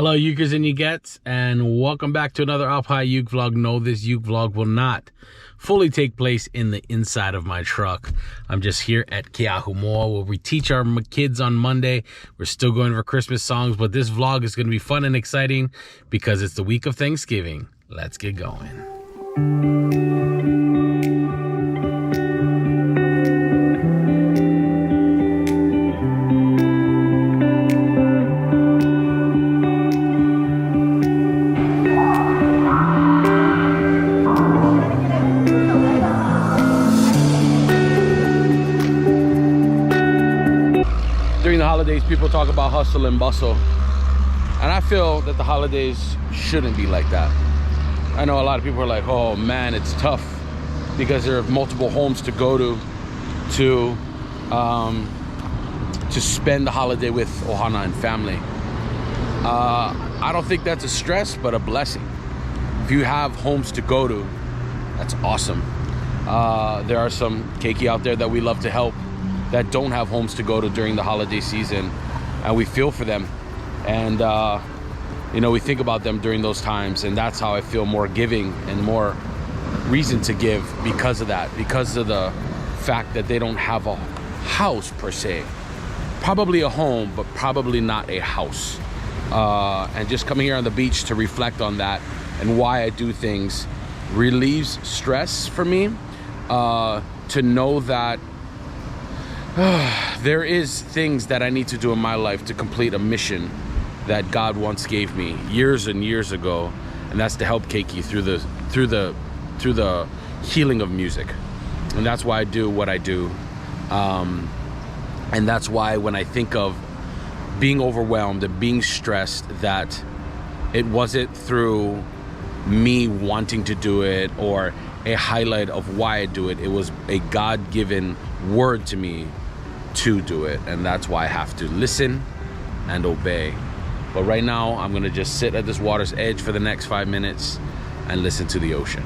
Hello, Ukers and Ukettes, and welcome back to another UPHi Uke vlog. No, this Uke vlog will not fully take place in the inside of my truck. I'm just here at UPHi where we teach our kids on Monday. We're still going over Christmas songs, but this vlog is going to be fun and exciting because it's the week of Thanksgiving. Let's get going. During the holidays, people talk about hustle and bustle, and I feel that the holidays shouldn't be like that. I know a lot of people are like, oh man, it's tough because there are multiple homes to go to spend the holiday with ohana and family. I don't think that's a stress, but a blessing. If you have homes to go to, that's awesome. There are some keiki out there that we love to help that don't have homes to go to during the holiday season, and we feel for them, and you know, we think about them during those times, and that's how I feel more giving and more reason to give because of that, because of the fact that they don't have a house per se, probably a home but probably not a house, and just coming here on the beach to reflect on that and why I do things relieves stress for me, to know that there is things that I need to do in my life to complete a mission that God once gave me years and years ago, and that's to help keiki through the healing of music. And that's why I do what I do, and that's why when I think of being overwhelmed and being stressed, that it wasn't through me wanting to do it or a highlight of why I do it. It was a God-given word to me to do it, and that's why I have to listen and obey. But right now I'm gonna just sit at this water's edge for the next 5 minutes and listen to the ocean.